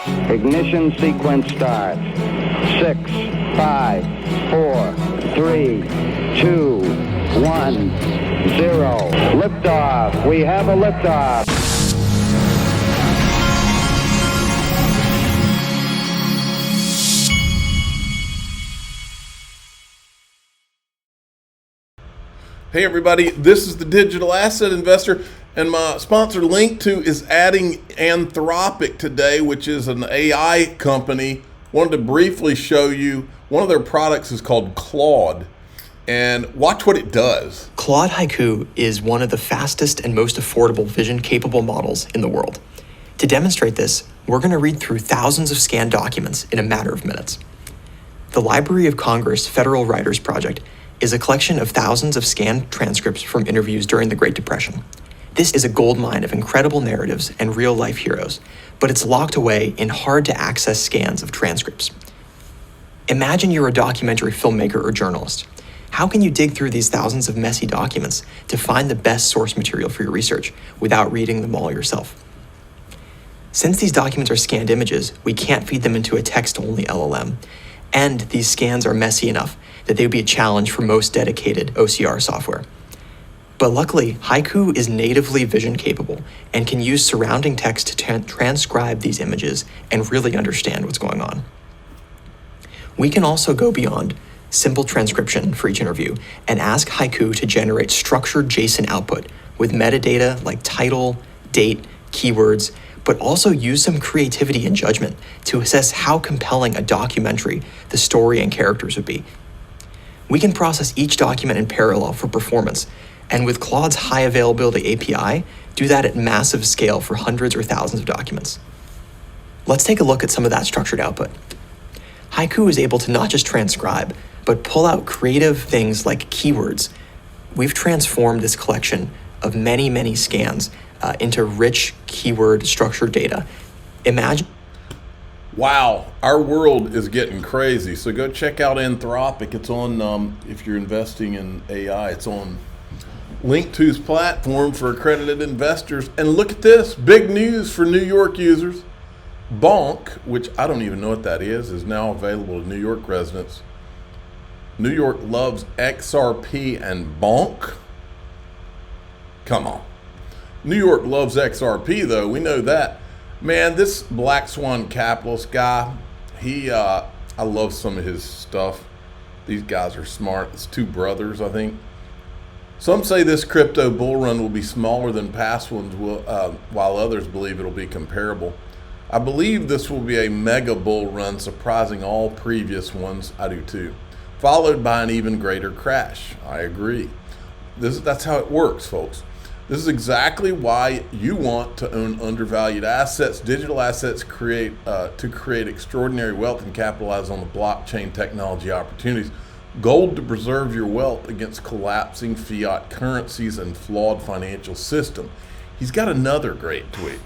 Ignition sequence start. 6, 5, 4, 3, 2, 1, 0. Liftoff. We have a liftoff. Hey everybody, this is the Digital Asset Investor, and my sponsor Link2 is adding Anthropic today, which is an AI company. Wanted to briefly show you, one of their products is called Claude, and watch what it does. Claude Haiku is one of the fastest and most affordable vision-capable models in the world. To demonstrate this, we're going to read through thousands of scanned documents in a matter of minutes. The Library of Congress Federal Writers Project is a collection of thousands of scanned transcripts from interviews during the Great Depression. This is a goldmine of incredible narratives and real-life heroes, but it's locked away in hard-to-access scans of transcripts. Imagine you're a documentary filmmaker or journalist. How can you dig through these thousands of messy documents to find the best source material for your research without reading them all yourself? Since these documents are scanned images, we can't feed them into a text-only LLM, and these scans are messy enough that they would be a challenge for most dedicated OCR software. But luckily, Haiku is natively vision capable and can use surrounding text to transcribe these images and really understand what's going on. We can also go beyond simple transcription for each interview and ask Haiku to generate structured JSON output with metadata like title, date, keywords, but also use some creativity and judgment to assess how compelling a documentary the story and characters would be. We can process each document in parallel for performance, and with Claude's high availability API, do that at massive scale for hundreds or thousands of documents. Let's take a look at some of that structured output. Haiku is able to not just transcribe, but pull out creative things like keywords. We've transformed this collection of many, many scans into rich keyword structured data. Imagine. Wow, our world is getting crazy. So go check out Anthropic. It's on, if you're investing in AI, it's on Link2's platform for accredited investors. And look at this, big news for New York users. Bonk, which I don't even know what that is now available to New York residents. New York loves XRP and Bonk. Come on. New York loves XRP though, we know that. Man, this Black Swan capitalist guy, I love some of his stuff. These guys are smart. It's two brothers, I think. Some say this crypto bull run will be smaller than past ones, while others believe it'll be comparable. I believe this will be a mega bull run, surprising all previous ones. I do too. Followed by an even greater crash. I agree. That's how it works, folks. This is exactly why you want to own undervalued assets, digital assets, to create extraordinary wealth and capitalize on the blockchain technology opportunities. Gold to preserve your wealth against collapsing fiat currencies and flawed financial system. He's got another great tweet.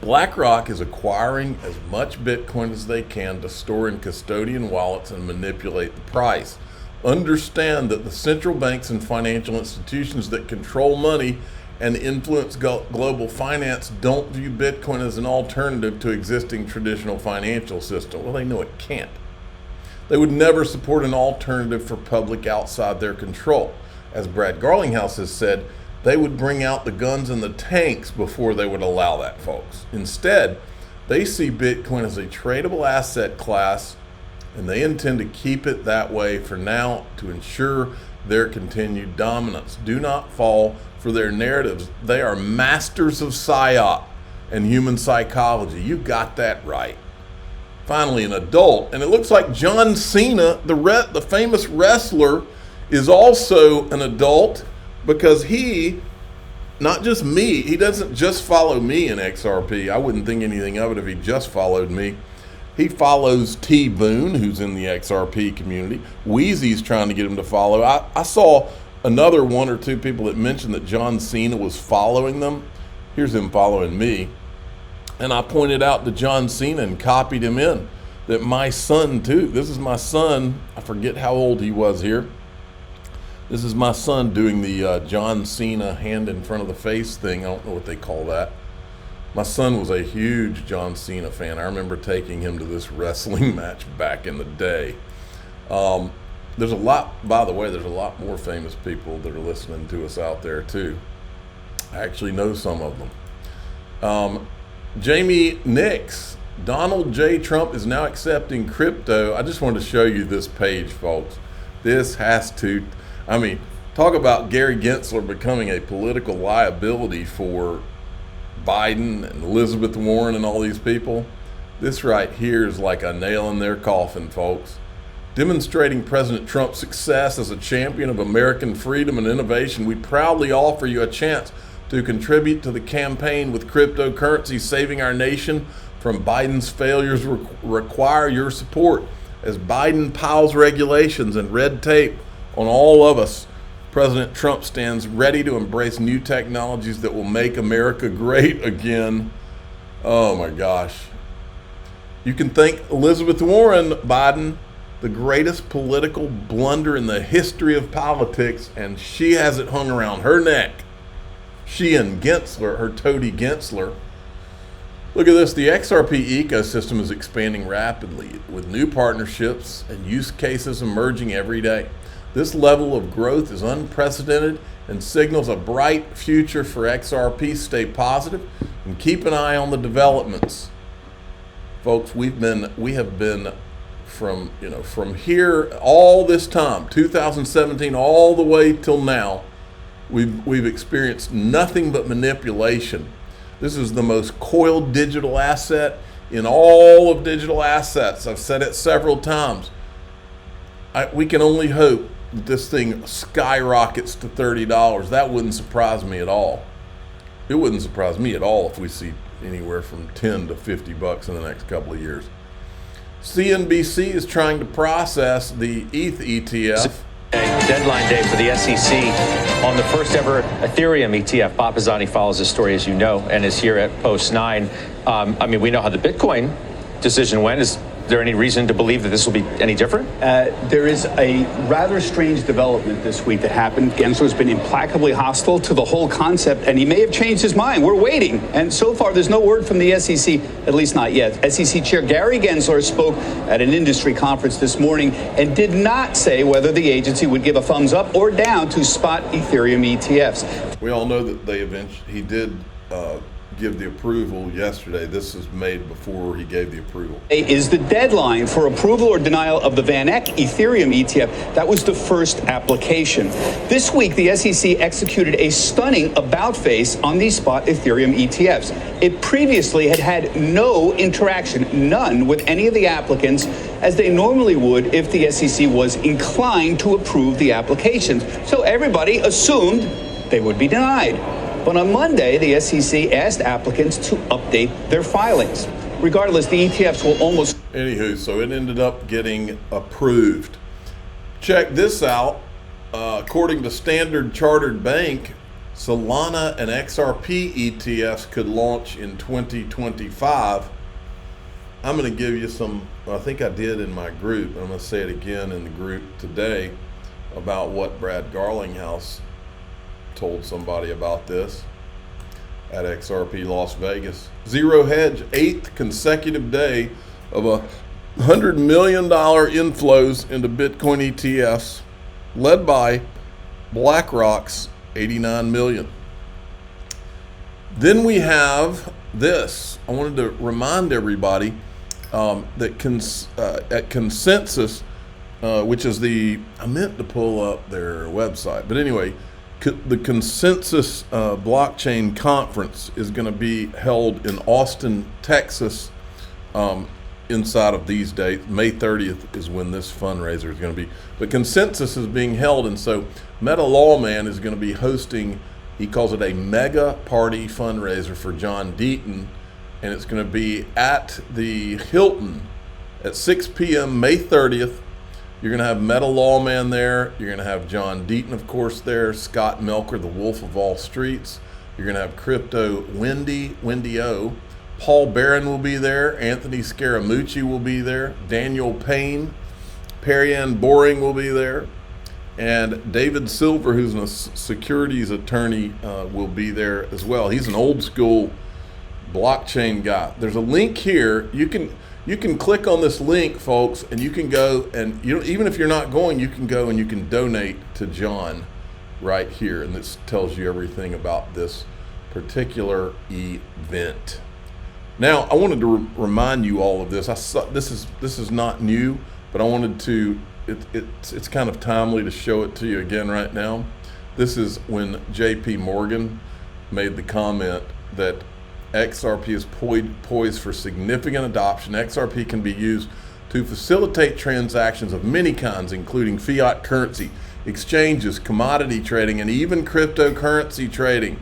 BlackRock is acquiring as much Bitcoin as they can to store in custodian wallets and manipulate the price. Understand that the central banks and financial institutions that control money and influence global finance don't view Bitcoin as an alternative to existing traditional financial system. Well, they know it can't. They would never support an alternative for public outside their control. As Brad Garlinghouse has said, they would bring out the guns and the tanks before they would allow that, folks. Instead, they see Bitcoin as a tradable asset class, and they intend to keep it that way for now to ensure their continued dominance. Do not fall for their narratives. They are masters of Psyop and human psychology. You got that right. Finally, an adult, and it looks like John Cena, the famous wrestler, is also an adult, because he, not just me, he doesn't just follow me in XRP. I wouldn't think anything of it if he just followed me. He follows T. Boone, who's in the XRP community. Wheezy's trying to get him to follow. I saw another one or two people that mentioned that John Cena was following them. Here's him following me. And I pointed out to John Cena and copied him in that my son too, this is my son, I forget how old he was here. This is my son doing the John Cena hand in front of the face thing. I don't know what they call that. My son was a huge John Cena fan. I remember taking him to this wrestling match back in the day. There's a lot, by the way, there's a lot more famous people that are listening to us out there too. I actually know some of them. Jamie Nix, Donald J. Trump is now accepting crypto. I just wanted to show you this page, folks. This has to, I mean, talk about Gary Gensler becoming a political liability for Biden and Elizabeth Warren and all these people. This right here is like a nail in their coffin, folks. Demonstrating President Trump's success as a champion of American freedom and innovation, we proudly offer you a chance to contribute to the campaign with cryptocurrency. Saving our nation from Biden's failures require your support. As Biden piles regulations and red tape on all of us, President Trump stands ready to embrace new technologies that will make America great again. Oh my gosh. You can thank Elizabeth Warren, Biden, the greatest political blunder in the history of politics, and she has it hung around her neck. She and Gensler, her toady Gensler. Look at this. The XRP ecosystem is expanding rapidly with new partnerships and use cases emerging every day. This level of growth is unprecedented and signals a bright future for XRP. Stay positive and keep an eye on the developments. Folks, we have been from here all this time, 2017 all the way till now, we've experienced nothing but manipulation. This is the most coiled digital asset in all of digital assets. I've said it several times. We can only hope that this thing skyrockets to $30. That wouldn't surprise me at all. It wouldn't surprise me at all if we see anywhere from 10 to 50 bucks in the next couple of years. CNBC is trying to process the ETH ETF. Deadline day for the SEC on the first ever Ethereum ETF. Bob Pisani follows this story, as you know, and is here at Post 9. We know how the Bitcoin decision went. Is there any reason to believe that this will be any different? There is a rather strange development this week that happened. Gensler's been implacably hostile to the whole concept, and he may have changed his mind. We're waiting. And so far, there's no word from the SEC, at least not yet. SEC Chair Gary Gensler spoke at an industry conference this morning and did not say whether the agency would give a thumbs up or down to spot Ethereum ETFs. We all know that he did give the approval yesterday. This is made before he gave the approval. Is the deadline for approval or denial of the Van Eck Ethereum ETF. That was the first application. This week, the SEC executed a stunning about face on these spot Ethereum ETFs. It previously had no interaction, none, with any of the applicants, as they normally would if the SEC was inclined to approve the applications. So everybody assumed they would be denied. But on Monday, the SEC asked applicants to update their filings. Regardless, the ETFs will almost... Anywho, so it ended up getting approved. Check this out. According to Standard Chartered Bank, Solana and XRP ETFs could launch in 2025. I'm going to give you some, I think I did in my group, I'm going to say it again in the group today, about what Brad Garlinghouse told somebody about this at XRP Las Vegas. Zero Hedge, 8th consecutive day of $100 million inflows into Bitcoin ETFs, led by BlackRock's $89 million. Then we have this. I wanted to remind everybody that at Consensus, which is I meant to pull up their website, but anyway, the Consensus Blockchain Conference is going to be held in Austin, Texas, inside of these dates. May 30th is when this fundraiser is going to be. But Consensus is being held, and so Meta Lawman is going to be hosting, he calls it a mega party fundraiser for John Deaton, and it's going to be at the Hilton at 6 p.m. May 30th. You're going to have Meta Lawman there. You're going to have John Deaton, of course, there. Scott Melker, the Wolf of all streets. You're going to have Crypto Wendy O. Paul Barron will be there. Anthony Scaramucci will be there. Daniel Payne. Perianne Boring will be there. And David Silver, who's a securities attorney, will be there as well. He's an old school blockchain guy. There's a link here. You can click on this link, folks, and you can go and even if you're not going, you can go and you can donate to John right here, and this tells you everything about this particular event. Now, I wanted to remind you all of this. This is not new, but I wanted to. It's kind of timely to show it to you again right now. This is when J.P. Morgan made the comment that XRP is poised for significant adoption. XRP can be used to facilitate transactions of many kinds, including fiat currency, exchanges, commodity trading, and even cryptocurrency trading.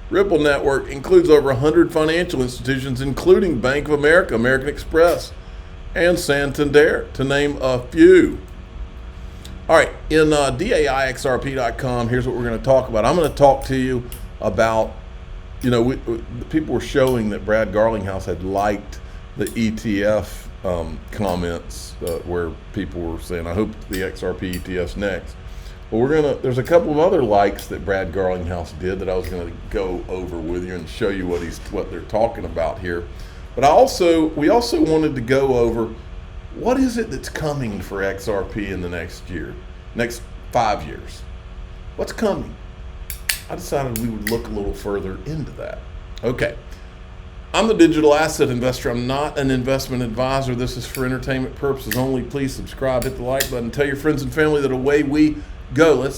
Ripple Network includes over 100 financial institutions, including Bank of America, American Express, and Santander, to name a few. All right, in DAIXRP.com, here's what we're going to talk about. I'm going to talk to you about, people were showing that Brad Garlinghouse had liked the ETF comments where people were saying, I hope the XRP ETF's next. Well, there's a couple of other likes that Brad Garlinghouse did that I was going to go over with you and show you what they're talking about here. But we also wanted to go over what is it that's coming for XRP in the next 5 years. What's coming? I decided we would look a little further into that. Okay. I'm the digital asset investor. I'm not an investment advisor. This is for entertainment purposes only. Please subscribe, hit the like button, tell your friends and family that away we go. Let's